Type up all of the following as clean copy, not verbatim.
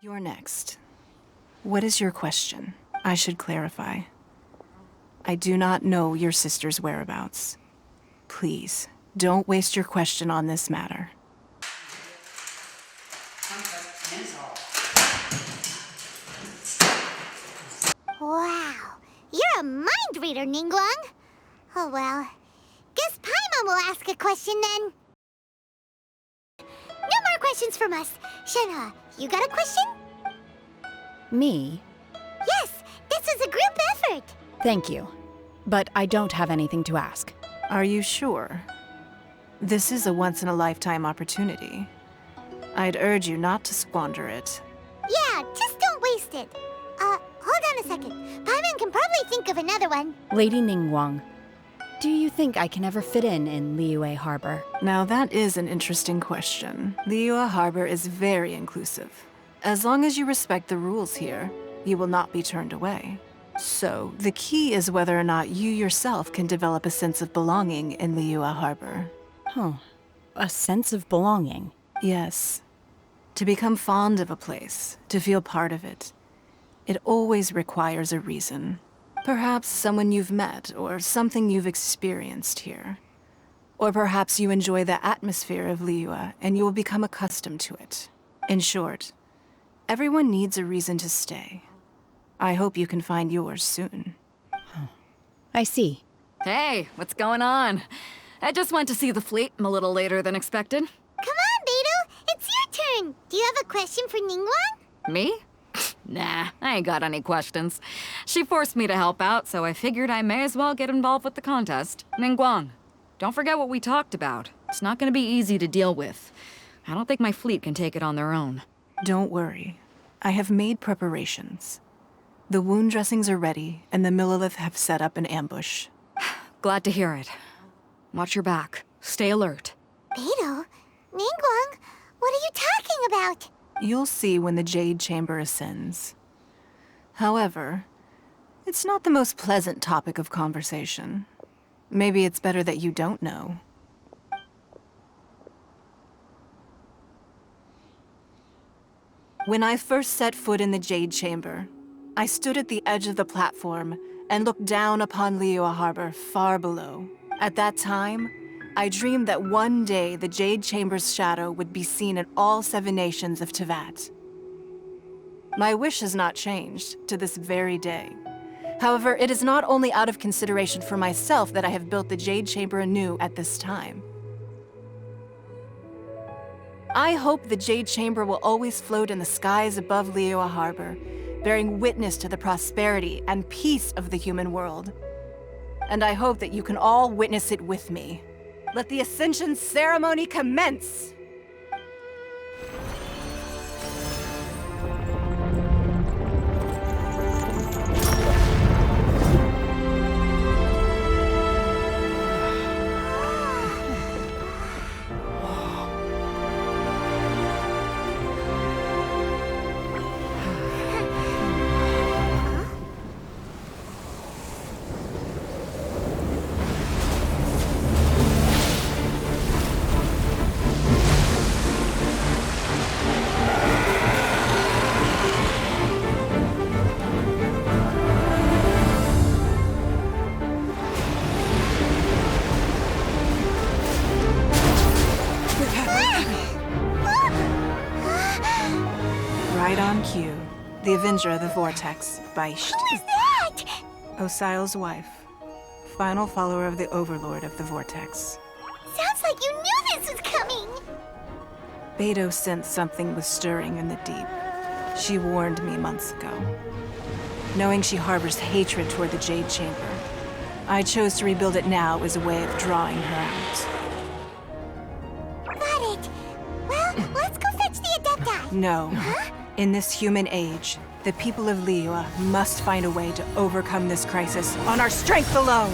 You're next. What is your question? I should clarify. I do not know your sister's whereabouts. Please, don't waste your question on this matter. Wow, you're a mind reader, Ningguang. Oh well, guess Paimon will ask a question then. No more questions from us. Shenhe, you got a question? Me? Yes, this is a group effort. Thank you. But I don't have anything to ask. Are you sure? This is a once-in-a-lifetime opportunity. I'd urge you not to squander it. Yeah, just don't waste it. Hold on a second. Paimon can probably think of another one. Lady Ningguang, do you think I can ever fit in Liyue Harbor? Now that is an interesting question. Liyue Harbor is very inclusive. As long as you respect the rules here, you will not be turned away. So, the key is whether or not you yourself can develop a sense of belonging in Liyue Harbor. Huh. A sense of belonging. Yes. To become fond of a place, to feel part of it, it always requires a reason. Perhaps someone you've met, or something you've experienced here. Or perhaps you enjoy the atmosphere of Liyue, and you will become accustomed to it. In short, everyone needs a reason to stay. I hope you can find yours soon. I see. Hey, what's going on? I just went to see the fleet. I'm a little later than expected. Come on, Beidou, it's your turn. Do you have a question for Ningguang? Me? Nah, I ain't got any questions. She forced me to help out, so I figured I may as well get involved with the contest. Ningguang, don't forget what we talked about. It's not gonna be easy to deal with. I don't think my fleet can take it on their own. Don't worry. I have made preparations. The wound dressings are ready, and the Millilith have set up an ambush. Glad to hear it. Watch your back. Stay alert. Beidou? Ningguang? What are you talking about? You'll see when the Jade Chamber ascends. However, it's not the most pleasant topic of conversation. Maybe it's better that you don't know. When I first set foot in the Jade Chamber, I stood at the edge of the platform and looked down upon Liyue Harbor far below. At that time, I dreamed that one day the Jade Chamber's shadow would be seen in all 7 nations of Teyvat. My wish has not changed to this very day. However, it is not only out of consideration for myself that I have built the Jade Chamber anew at this time. I hope the Jade Chamber will always float in the skies above Liyue Harbor, bearing witness to the prosperity and peace of the human world. And I hope that you can all witness it with me. Let the Ascension ceremony commence! Right on cue. The Avenger of the Vortex, Beisht. Who is that? Osial's wife. Final follower of the Overlord of the Vortex. Sounds like you knew this was coming. Beidou sensed something was stirring in the deep. She warned me months ago. Knowing she harbors hatred toward the Jade Chamber, I chose to rebuild it now as a way of drawing her out. Got it. Well, let's go fetch the Adepti. No. Huh? In this human age, the people of Liyue must find a way to overcome this crisis on our strength alone!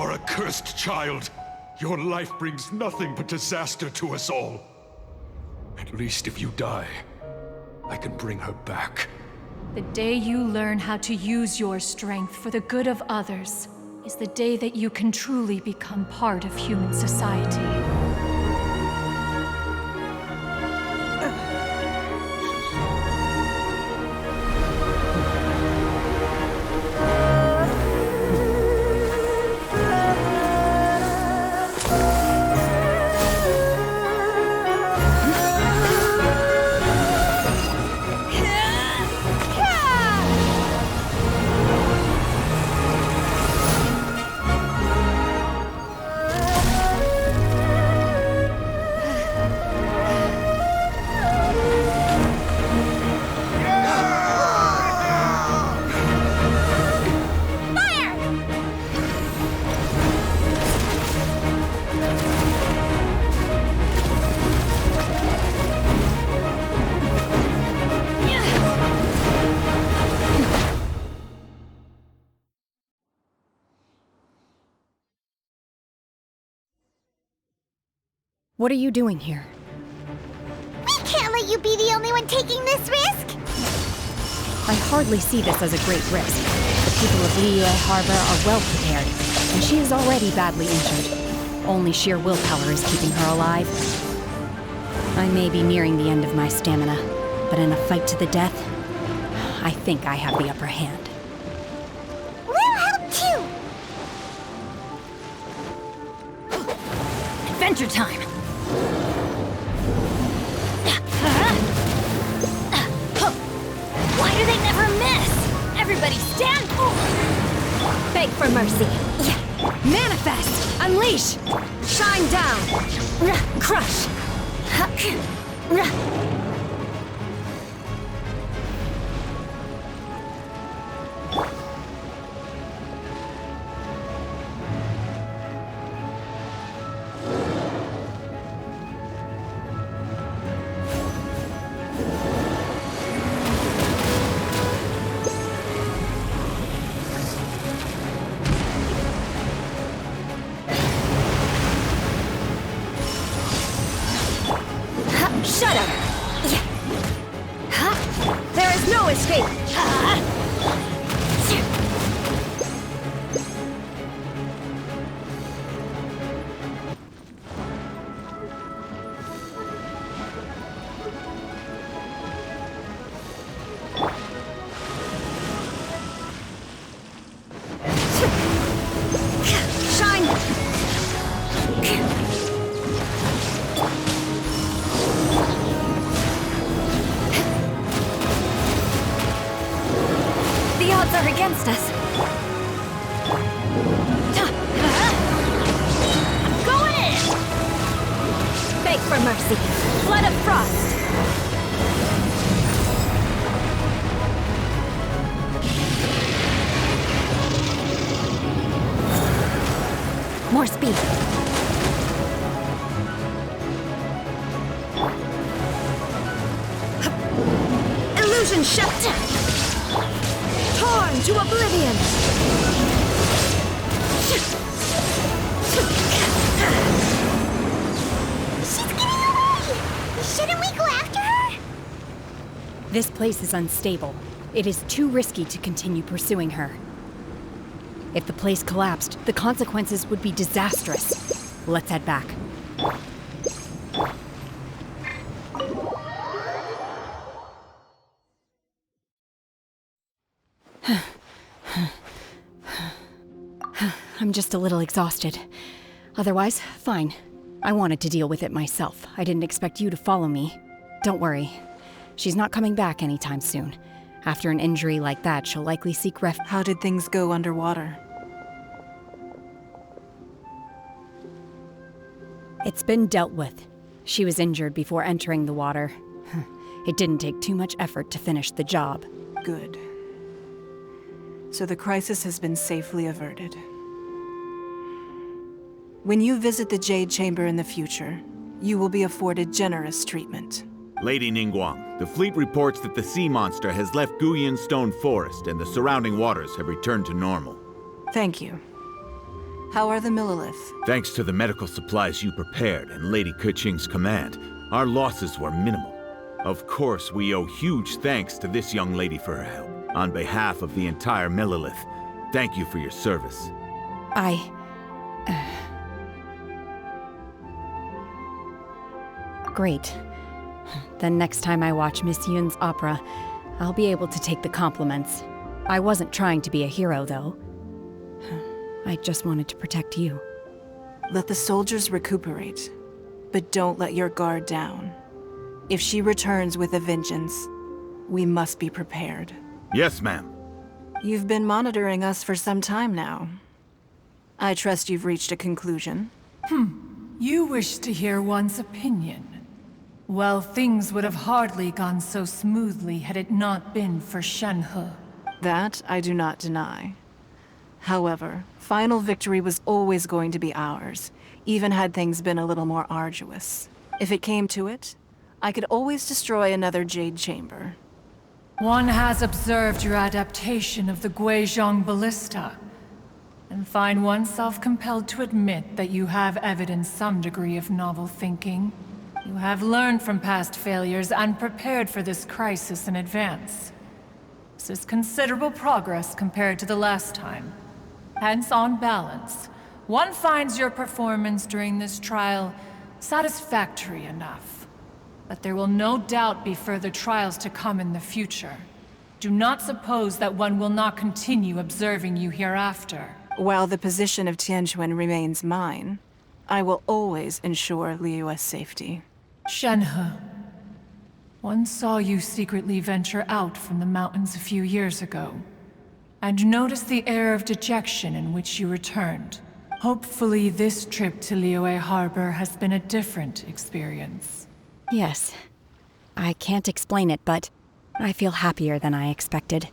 are a cursed child. Your life brings nothing but disaster to us all. At least if you die, I can bring her back. The day you learn how to use your strength for the good of others is the day that you can truly become part of human society. What are you doing here? We can't let you be the only one taking this risk! I hardly see this as a great risk. The people of Liyue Harbor are well prepared, and she is already badly injured. Only sheer willpower is keeping her alive. I may be nearing the end of my stamina, but in a fight to the death, I think I have the upper hand. We'll help too! Adventure time! Why do they never miss? Everybody stand! Beg for mercy. Manifest! Unleash! Shine down! Crush! Shudder! There is no escape! Shine! The odds are against us. Going in! Beg for mercy. Flood of frost. More speed. Illusion shut. Torn to oblivion! She's getting away! Shouldn't we go after her? This place is unstable. It is too risky to continue pursuing her. If the place collapsed, the consequences would be disastrous. Let's head back. I'm just a little exhausted. Otherwise, fine. I wanted to deal with it myself. I didn't expect you to follow me. Don't worry. She's not coming back anytime soon. After an injury like that, she'll likely seek refuge. How did things go underwater? It's been dealt with. She was injured before entering the water. It didn't take too much effort to finish the job. Good. So the crisis has been safely averted. When you visit the Jade Chamber in the future, you will be afforded generous treatment. Lady Ningguang, the fleet reports that the sea monster has left Guyan Stone Forest and the surrounding waters have returned to normal. Thank you. How are the Millilith? Thanks to the medical supplies you prepared and Lady Keqing's command, our losses were minimal. Of course, we owe huge thanks to this young lady for her help. On behalf of the entire Millilith, thank you for your service. Great. Then next time I watch Miss Yun's opera, I'll be able to take the compliments. I wasn't trying to be a hero, though. I just wanted to protect you. Let the soldiers recuperate, but don't let your guard down. If she returns with a vengeance, we must be prepared. Yes, ma'am. You've been monitoring us for some time now. I trust you've reached a conclusion. You wish to hear one's opinion. Well, things would have hardly gone so smoothly had it not been for Shenhe. That I do not deny. However, final victory was always going to be ours, even had things been a little more arduous. If it came to it, I could always destroy another Jade Chamber. One has observed your adaptation of the Guizhong Ballista, and find oneself compelled to admit that you have evidenced some degree of novel thinking. You have learned from past failures and prepared for this crisis in advance. This is considerable progress compared to the last time. Hence, on balance, one finds your performance during this trial satisfactory enough. But there will no doubt be further trials to come in the future. Do not suppose that one will not continue observing you hereafter. While the position of Tianquan remains mine, I will always ensure Liyue's safety. Shenhe, one saw you secretly venture out from the mountains a few years ago, and noticed the air of dejection in which you returned. Hopefully this trip to Liyue Harbor has been a different experience. Yes. I can't explain it, but I feel happier than I expected.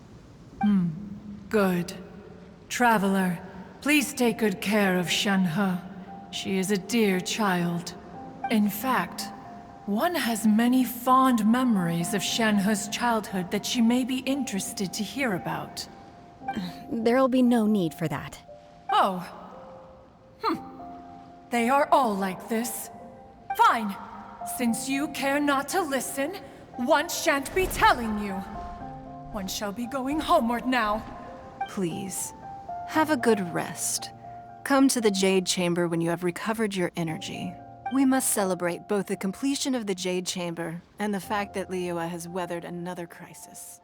Good. Traveler, please take good care of Shenhe. She is a dear child. In fact, one has many fond memories of Shenhe's childhood that she may be interested to hear about. There'll be no need for that. Oh. They are all like this. Fine. Since you care not to listen, one shan't be telling you. One shall be going homeward now. Please, have a good rest. Come to the Jade Chamber when you have recovered your energy. We must celebrate both the completion of the Jade Chamber and the fact that Liyue has weathered another crisis.